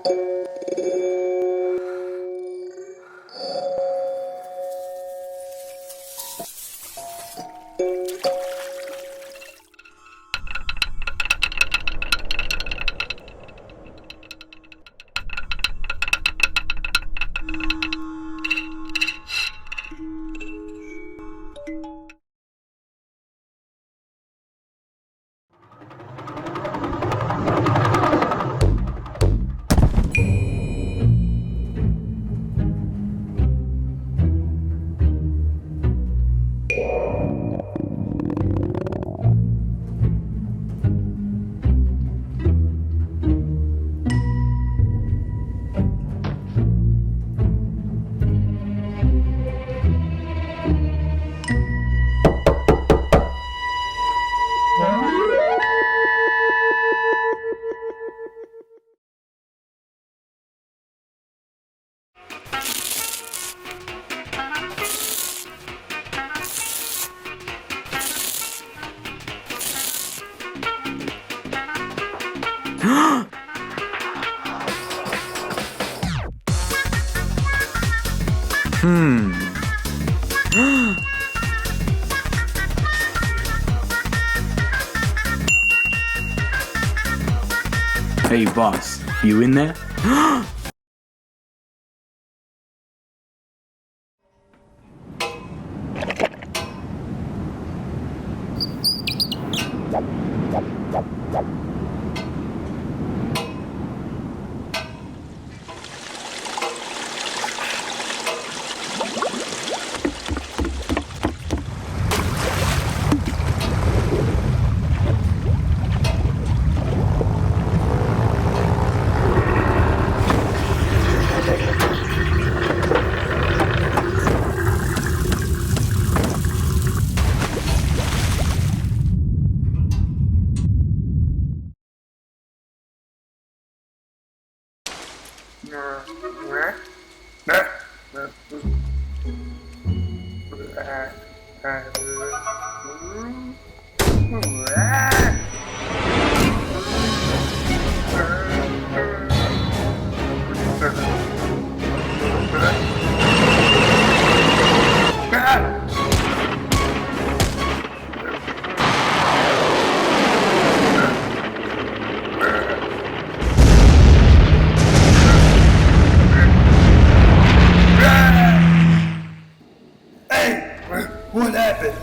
Hey boss, you in there? What happened?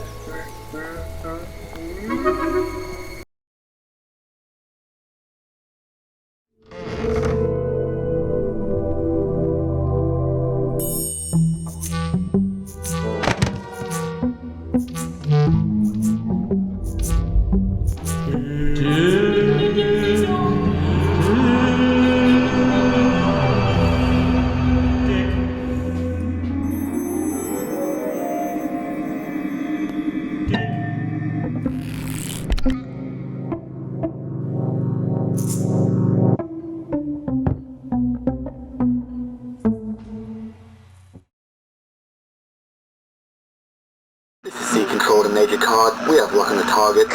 This is C Control to Major Card. We have luck on the target.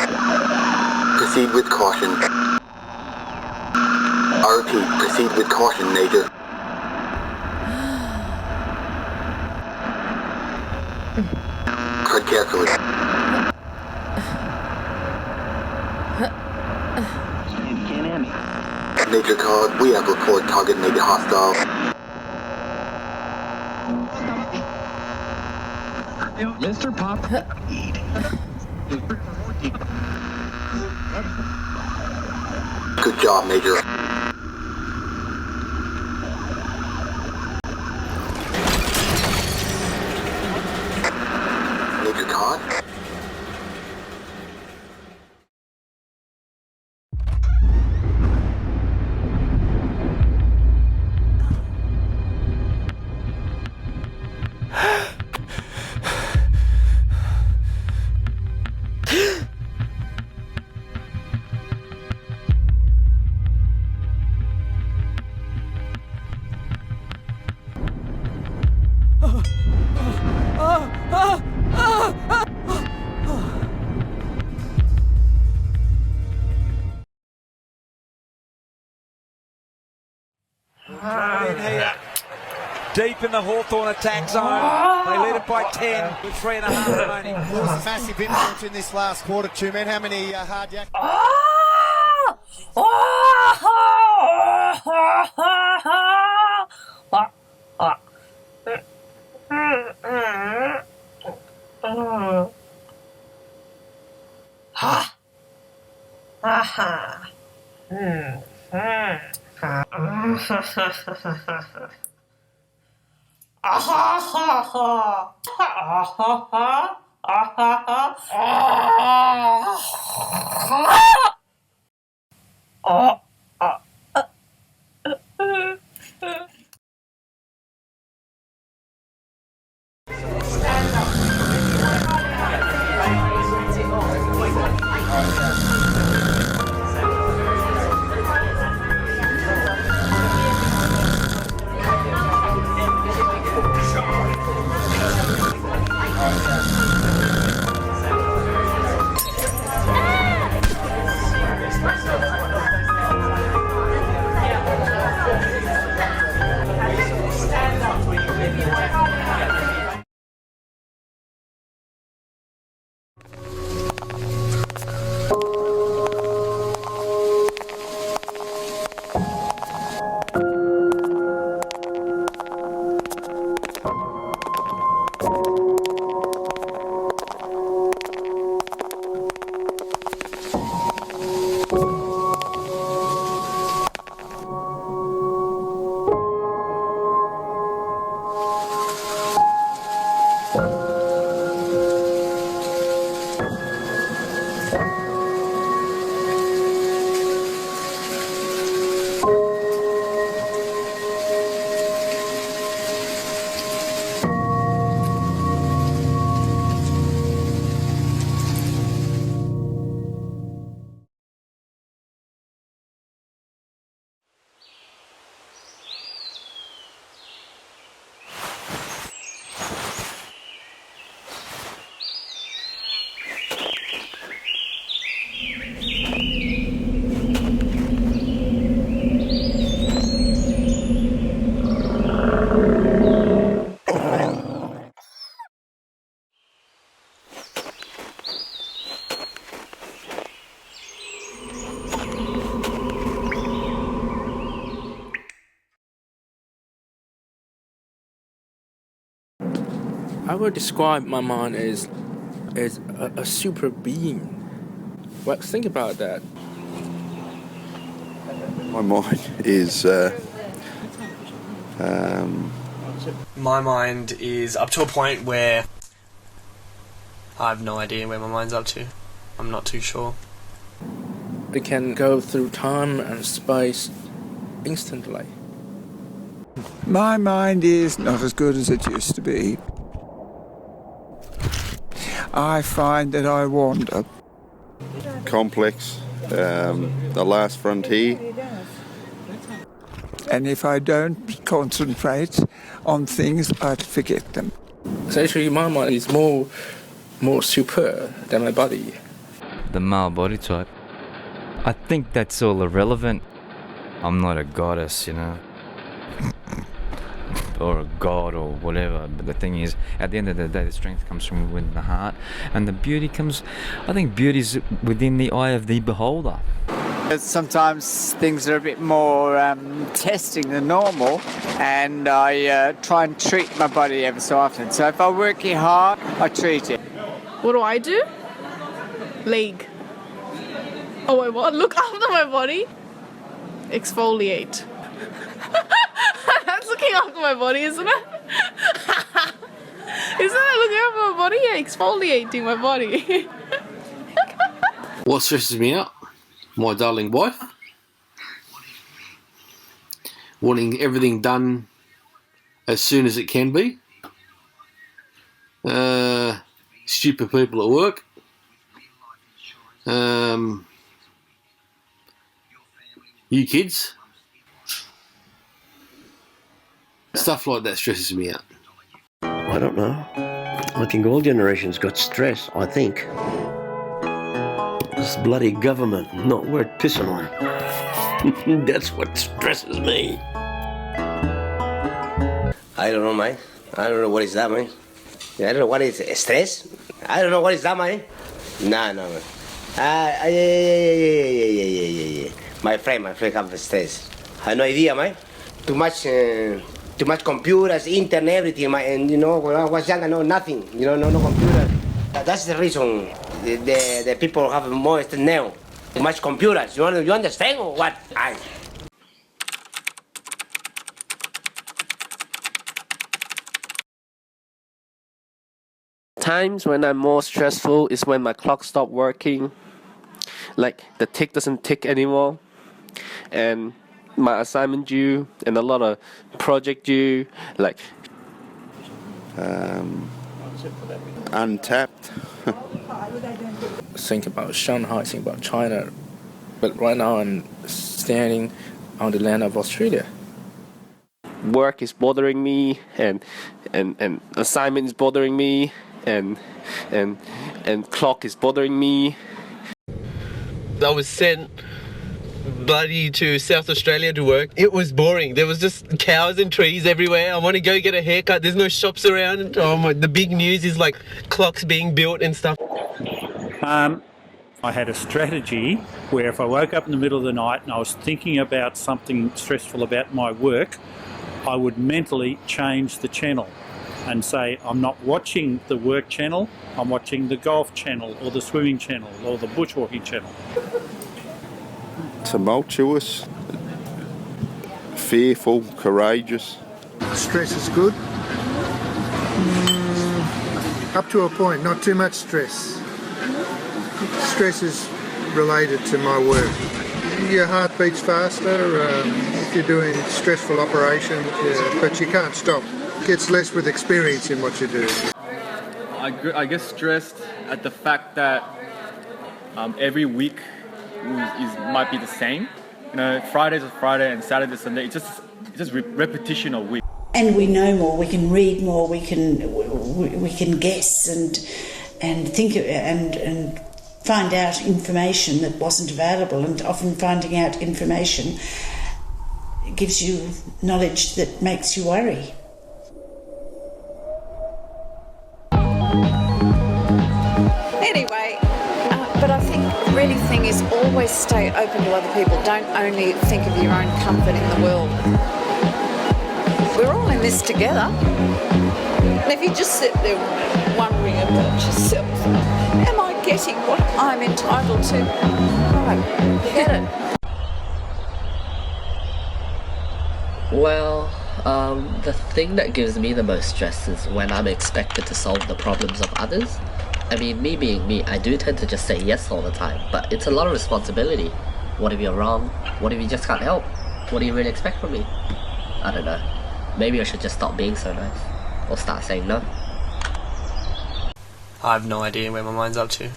Proceed with caution. I repeat, proceed with caution, Major. Tread carefully. Major Card, we have report target may be hostile. Mr. Pop. Good job, Major. Major Card? In here. Deep in the Hawthorn attack zone. They lead it by 10 with 3.5 remaining. Lewis, massive influence in this last quarter. Two men. How many hard yak? I would describe my mind as a super being. Well, think about that. My mind is My mind is up to a point where I have no idea where my mind's up to. I'm not too sure. It can go through time and space instantly. My mind is not as good as it used to be. I find that I wander. complex, the last frontier. And if I don't concentrate on things, I'd forget them. So actually my mind is more super than my body. The male body type. I think that's all irrelevant. I'm not a goddess, you know, or a god or whatever, but the thing is, at the end of the day, the strength comes from within the heart, and the beauty comes, I think beauty's within the eye of the beholder. Sometimes things are a bit more testing than normal, and I try and treat my body ever so often. So if I work it hard, I treat it. What do I do? Leg. Oh wait, what? Look after my body? Exfoliate. That's looking after my body, isn't it? Isn't it looking after my body? Yeah, exfoliating my body. What stresses me out? My darling wife. Wanting everything done as soon as it can be. Stupid people at work. You kids. Stuff like that stresses me out. I don't know. I think all generations got stress, I think. This bloody government not worth pissing on. That's what stresses me. I don't know, man. I don't know what is that, man. I don't know what is stress. I don't know what is that, man. No, man. Yeah. My friend have stress. I have no idea, man. Too much computers, internet, everything, man. And you know, when I was young, I know nothing. You know, no computer. That's the reason the people have more stress now. Too much computers. You understand or what? Times when I'm more stressful is when my clock stopped working, like the tick doesn't tick anymore, and my assignment due, and a lot of project due, like Untapped. Think about Shanghai, think about China, but right now I'm standing on the land of Australia. Work is bothering me, and assignment is bothering me, and clock is bothering me. I was sent bloody to South Australia to work. It was boring. There was just cows and trees everywhere. I want to go get a haircut. There's no shops around. The big news is like clocks being built and stuff. I had a strategy where if I woke up in the middle of the night and I was thinking about something stressful about my work, I would mentally change the channel and say, I'm not watching the work channel, I'm watching the golf channel or the swimming channel or the bushwalking channel. Tumultuous, fearful, courageous. Stress is good. Up to a point, not too much stress. Stress is related to my work. Your heart beats faster if you're doing stressful operations, but you can't stop. It gets less with experience in what you do. I get stressed at the fact that every week might be the same. You know, Friday's a Friday and Saturday's Sunday. It's just repetition of week. And we know more. We can read more. We can guess and think and find out information that wasn't available. And often finding out information gives you knowledge that makes you worry. Anyway, but I think the really thing is always stay open to other people. Don't only think of your own comfort in the world. We're all in this together. And if you just sit there wondering about yourself, am I getting what I'm entitled to? No, forget it. Well, the thing that gives me the most stress is when I'm expected to solve the problems of others. I mean, me being me, I do tend to just say yes all the time, but it's a lot of responsibility. What if you're wrong? What if you just can't help? What do you really expect from me? I don't know. Maybe I should just stop being so nice, or start saying no. I have no idea where my mind's up to.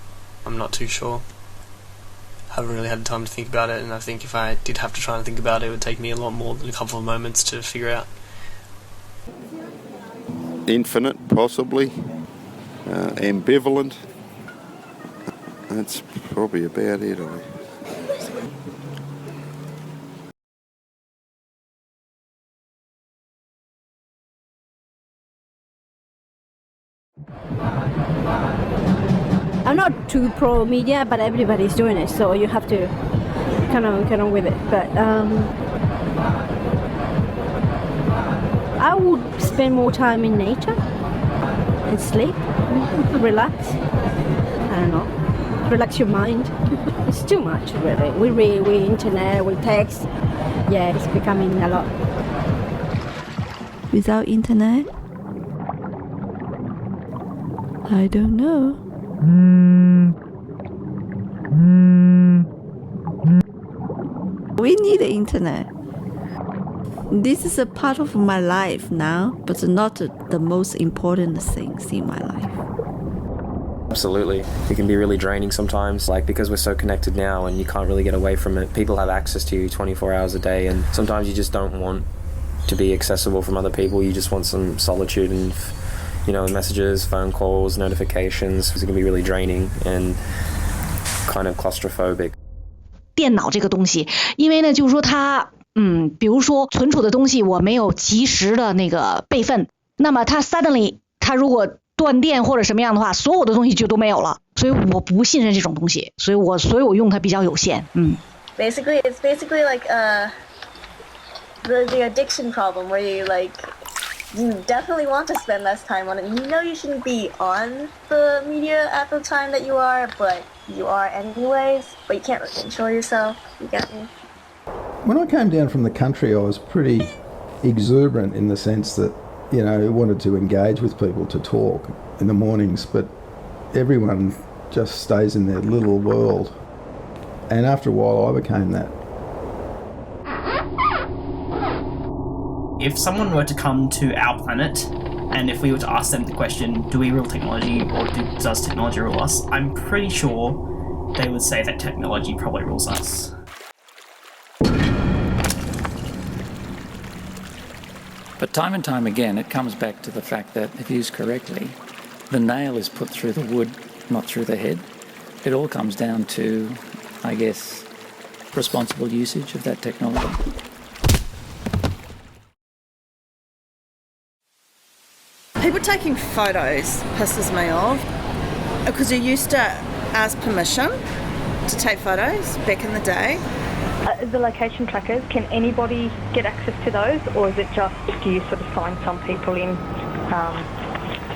I'm not too sure. I haven't really had time to think about it, and I think if I did have to try and think about it, it would take me a lot more than a couple of moments to figure out. Infinite, possibly. Ambivalent. That's probably about it. I'm not too pro media, but everybody's doing it, so you have to kind of with it. But I would spend more time in nature and sleep, relax. I don't know, relax your mind. It's too much, really. We read, we internet, we text. Yeah, it's becoming a lot. Without internet, I don't know. We need the internet. This is a part of my life now, but not the most important things in my life. Absolutely. It can be really draining sometimes, like because we're so connected now and you can't really get away from it. People have access to you 24 hours a day, and sometimes you just don't want to be accessible from other people. You just want some solitude and, you know, messages, phone calls, notifications. It can be really draining and kind of claustrophobic. 电脑这个东西，因为呢，就是说它比如说存储的东西我没有及时的那个备份，那么它 suddenly 它如果断电或者什么样的话，所有的东西就都没有了，所以我不信任这种东西，所以我用它比较有限。Basically, it's basically like the addiction problem where you you definitely want to spend less time on it. You know you shouldn't be on the media at the time that you are, but you are anyways. But you can't really control yourself. You get me? When I came down from the country, I was pretty exuberant in the sense that, you know, wanted to engage with people, to talk in the mornings, but everyone just stays in their little world. And after a while, I became that. If someone were to come to our planet, and if we were to ask them the question, do we rule technology or does technology rule us? I'm pretty sure they would say that technology probably rules us. But time and time again, it comes back to the fact that, if used correctly, the nail is put through the wood, not through the head. It all comes down to, I guess, responsible usage of that technology. People taking photos pisses me off because you used to ask permission to take photos back in the day. The location trackers, can anybody get access to those, or is it just, do you sort of sign some people in?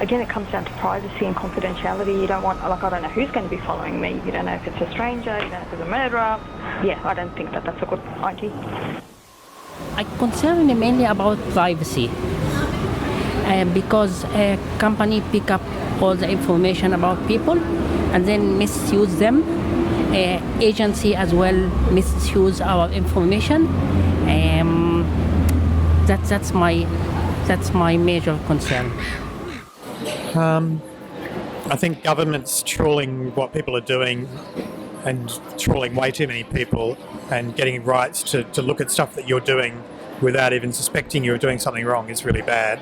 Again, it comes down to privacy and confidentiality. You don't want, I don't know who's going to be following me. You don't know if it's a stranger, you don't know if it's a murderer. Yeah, I don't think that's a good idea. I'm concerned mainly about privacy. Because a company pick up all the information about people and then misuse them. Agency as well misuse our information. That's my major concern. I think government's trawling what people are doing and trawling way too many people and getting rights to look at stuff that you're doing without even suspecting you're doing something wrong is really bad.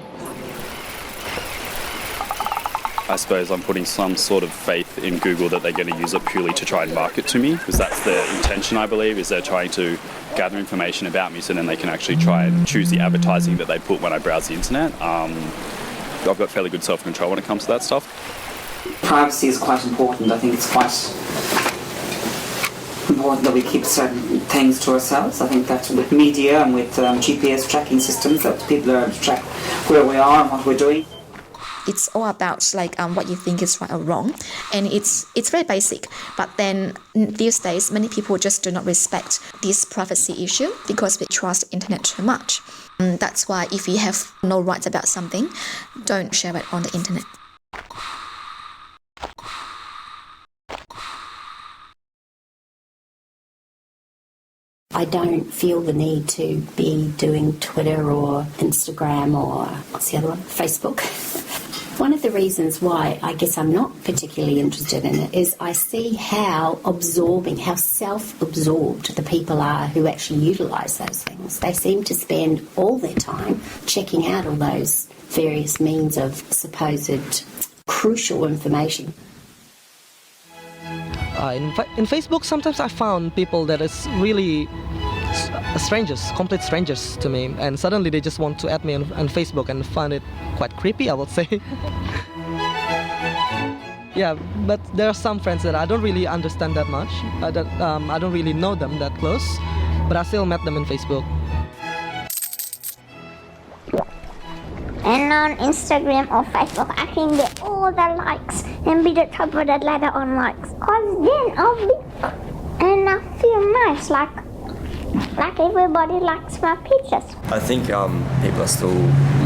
I suppose I'm putting some sort of faith in Google that they're going to use it purely to try and market to me, because that's their intention, I believe, is they're trying to gather information about me so then they can actually try and choose the advertising that they put when I browse the internet. I've got fairly good self-control when it comes to that stuff. Privacy is quite important. I think it's quite important that we keep certain things to ourselves. I think that with media and with GPS tracking systems, that people are able to track where we are and what we're doing. It's all about what you think is right or wrong, and it's very basic. But then these days, many people just do not respect this privacy issue because we trust the internet too much. That's why if you have no rights about something, don't share it on the internet. I don't feel the need to be doing Twitter or Instagram or, what's the other one? Facebook. One of the reasons why I guess I'm not particularly interested in it is I see how absorbing, how self-absorbed the people are who actually utilise those things. They seem to spend all their time checking out all those various means of supposed crucial information. In Facebook, sometimes I found people that is really strangers, complete strangers to me, and suddenly they just want to add me on Facebook and find it quite creepy, I would say. Yeah, but there are some friends that I don't really understand that much. I don't really know them that close, but I still met them in Facebook. And on Instagram or Facebook, I can get all the likes and be the top of the ladder on likes. Cause then I'll be, and I feel nice, like everybody likes my pictures. I think people are still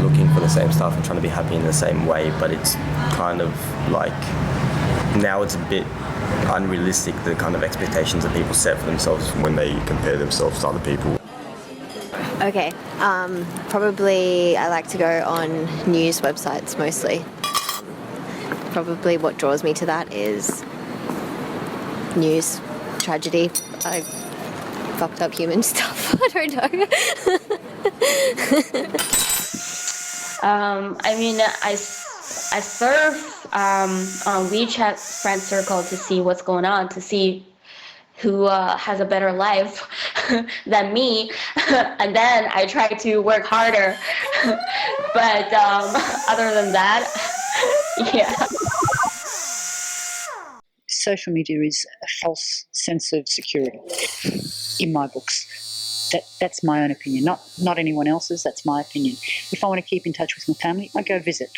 looking for the same stuff and trying to be happy in the same way, but it's kind of like, now it's a bit unrealistic, the kind of expectations that people set for themselves when they compare themselves to other people. Okay, probably I like to go on news websites mostly. Probably what draws me to that is news, tragedy, fucked up human stuff. I don't know. I mean, I surf on WeChat friend circle to see what's going on, to see who has a better life than me, and then I try to work harder. But other than that, yeah. Social media is a false sense of security, in my books. That's my own opinion, not anyone else's. That's my opinion. If I want to keep in touch with my family, I go visit.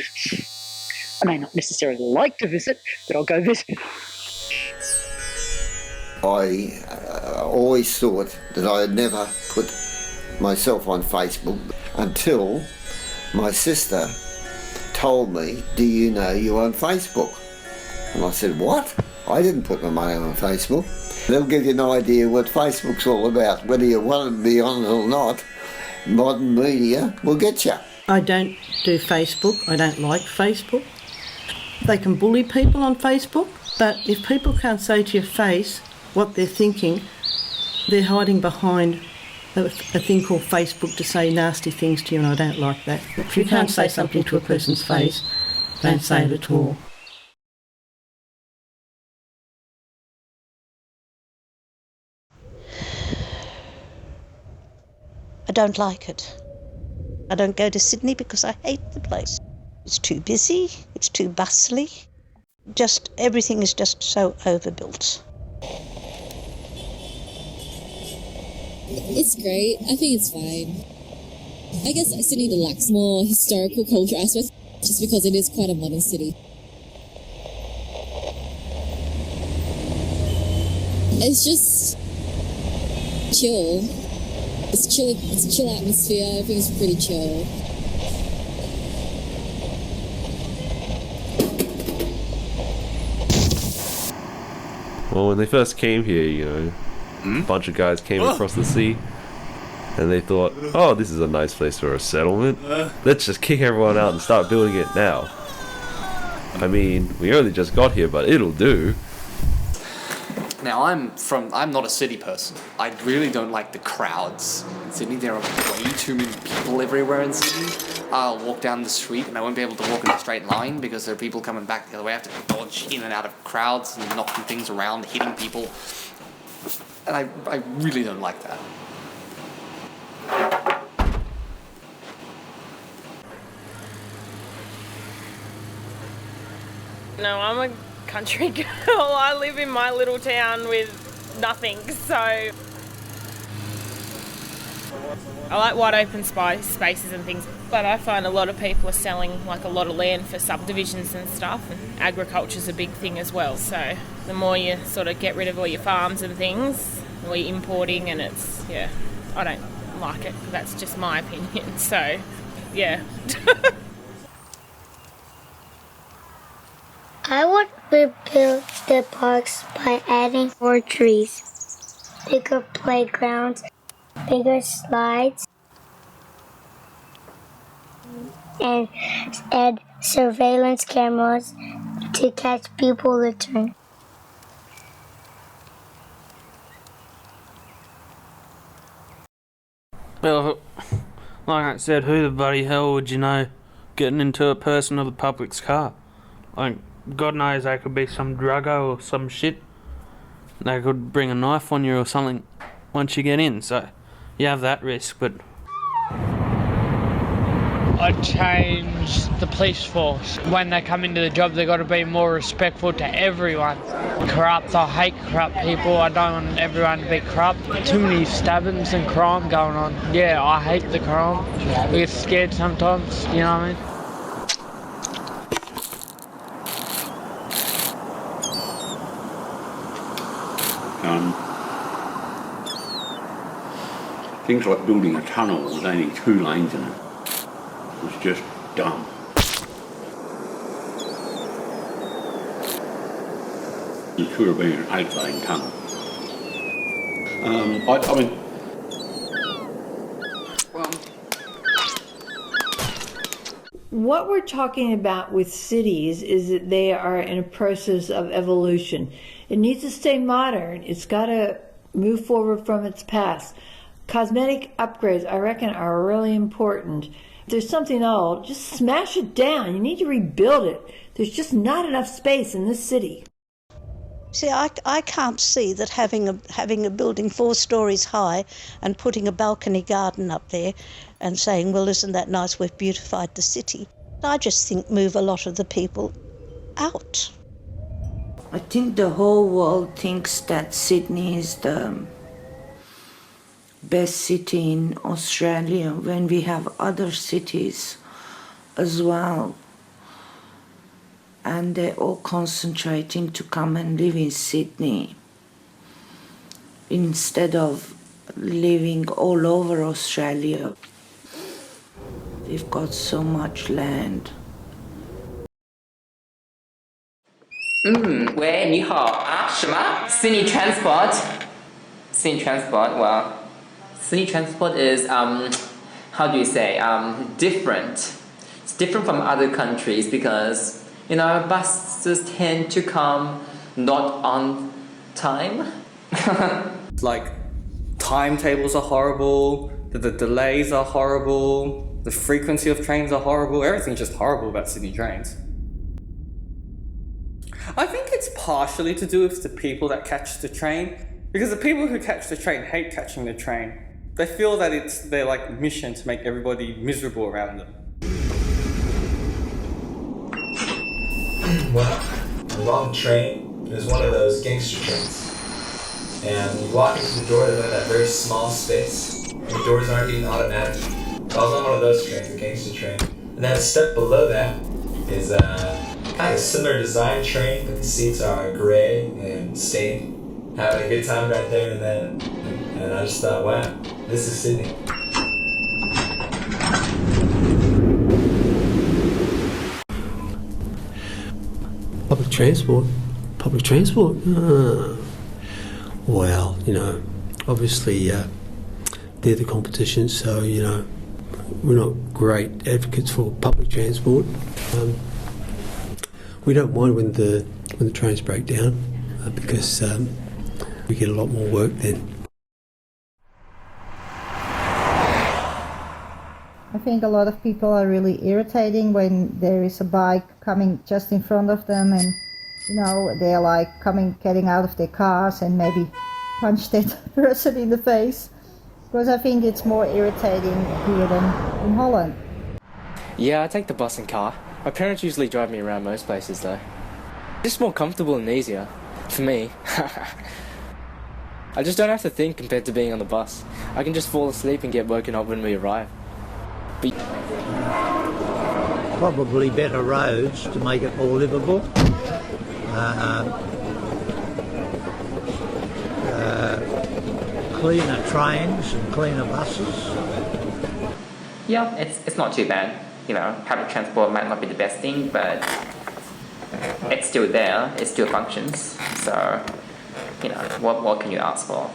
I may not necessarily like to visit, but I'll go visit. I always thought that I had never put myself on Facebook until my sister told me, "Do you know you're on Facebook?" And I said, "What? I didn't put my money on Facebook." They'll give you an idea what Facebook's all about. Whether you want to be on it or not, modern media will get you. I don't do Facebook. I don't like Facebook. They can bully people on Facebook, but if people can't say to your face what they're thinking, they're hiding behind a thing called Facebook to say nasty things to you, and I don't like that. If you can't say something to a person's face, don't say it at all. I don't like it. I don't go to Sydney because I hate the place. It's too busy, it's too bustly. Just everything is just so overbuilt. It's great. I think it's fine. I guess Sydney lacks more historical culture aspects just because it is quite a modern city. It's just chill. It's a chill atmosphere. Everything's pretty chill. Well, when they first came here, a bunch of guys came across the sea, and they thought, "Oh, this is a nice place for a settlement. Let's just kick everyone out and start building it now." I mean, we only just got here, but it'll do. Now, I'm not a city person. I really don't like the crowds. In Sydney, there are way too many people everywhere in Sydney. I'll walk down the street and I won't be able to walk in a straight line because there are people coming back the other way. I have to dodge in and out of crowds and knocking things around, hitting people. And I really don't like that. No, I'm a country girl. I live in my little town with nothing, so I like wide open spaces and things, but I find a lot of people are selling like a lot of land for subdivisions and stuff, and agriculture's a big thing as well, so the more you sort of get rid of all your farms and things, the more you're importing, and it's, yeah, I don't like it. That's just my opinion, so yeah. I would rebuild the parks by adding more trees, bigger playgrounds, bigger slides, and add surveillance cameras to catch people littering. Well, like I said, who the bloody hell would you know getting into a person or the public's car? Like, God knows they could be some druggo or some shit. They could bring a knife on you or something once you get in, so you have that risk, but... I'd change the police force. When they come into the job, they've got to be more respectful to everyone. Corrupt, I hate corrupt people. I don't want everyone to be corrupt. Too many stabbings and crime going on. Yeah, I hate the crime. We get scared sometimes, you know what I mean? Things like building a tunnel with only 2 lanes in it was just dumb. It should have been an 8-lane tunnel. I mean, what we're talking about with cities is that they are in a process of evolution. It needs to stay modern. It's got to move forward from its past. Cosmetic upgrades, I reckon, are really important. If there's something old, just smash it down. You need to rebuild it. There's just not enough space in this city. See, I can't see that having a building 4 stories high and putting a balcony garden up there and saying, well, isn't that nice, we've beautified the city. I just think move a lot of the people out. I think the whole world thinks that Sydney is the best city in Australia when we have other cities as well. And they're all concentrating to come and live in Sydney instead of living all over Australia. We've got so much land. 喂，你好啊？什么 ？City transport? City transport. Well, city transport is how do you say different. It's different from other countries because buses tend to come not on time. Like timetables are horrible. The delays are horrible. The frequency of trains are horrible. Everything's just horrible about Sydney trains. I think it's partially to do with the people that catch the train, because the people who catch the train hate catching the train. They feel that it's their mission to make everybody miserable around them. Well, the wrong train is one of those gangster trains. And you walk into the door, they're in that very small space. And the doors aren't even automatic. I was on one of those trains, the gangster train. And then a step below that is kind of similar design train, but the seats are gray and stained. Having a good time right there and then. And I just thought, wow, this is Sydney. Public transport? Well, obviously they're the competition, so, we're not great advocates for public transport. We don't mind when the trains break down because we get a lot more work then. I think a lot of people are really irritating when there is a bike coming just in front of them and, they're getting out of their cars and maybe punch that person in the face. Because I think it's more irritating here than in Holland. Yeah, I take the bus and car. My parents usually drive me around most places though. Just more comfortable and easier. For me. I just don't have to think compared to being on the bus. I can just fall asleep and get woken up when we arrive. Probably better roads to make it more livable. Cleaner trains and cleaner buses. Yeah, it's not too bad. Public transport might not be the best thing, but it's still there. It still functions. So, what more can you ask for?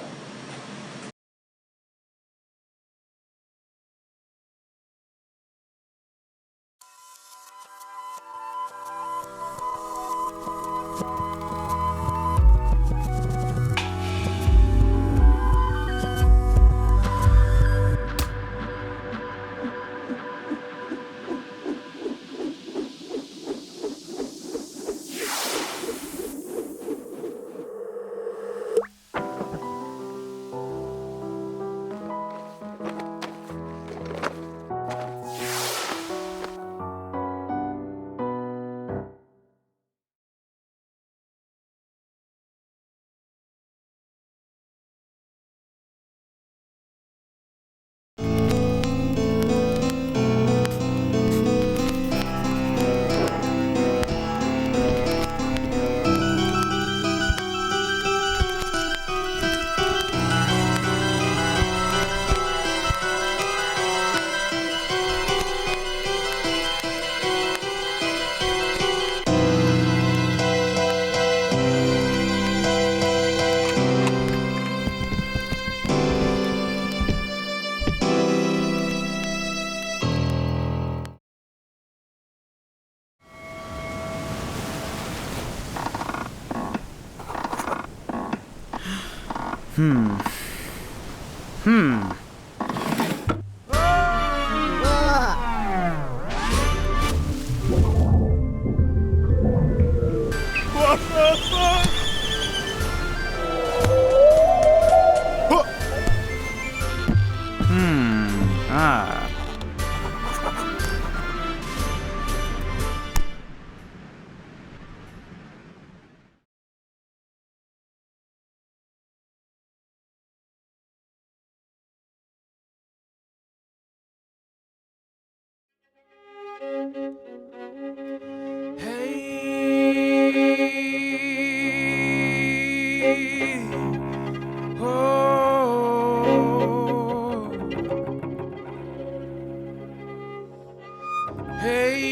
Hey,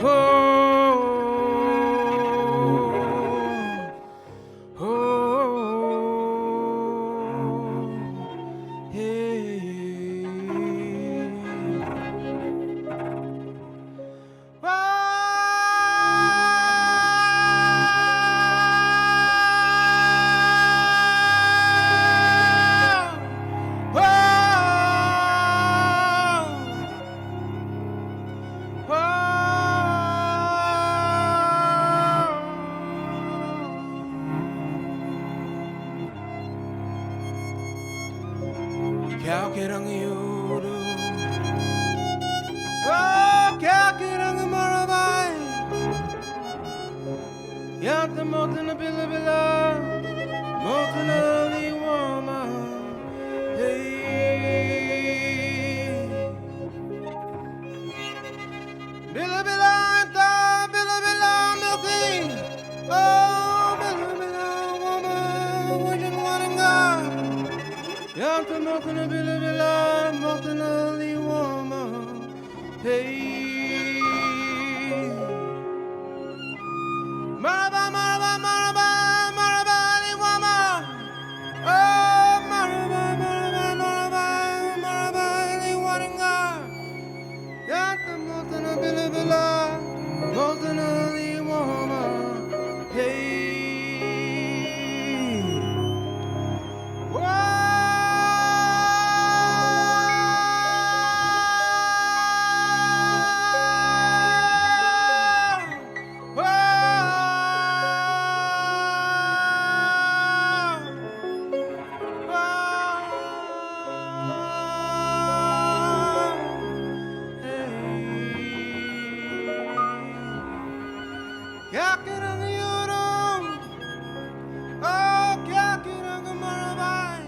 oh, oh, Kakirang yuru, oh, kakirang marabay, yatta motana bila bila, motana liwama, hey, bila bila anta, bila bila milky, oh, bila bila woman, wajan wananga. Yatta motana bila bila, motana liwama, hey. Maraba, maraba, maraba, maraba liwama, oh, maraba, maraba, maraba, maraba liwanga. Yatta motana bila bila, motana liwama, hey. Kakirang yurong, oh, kakirang marabay.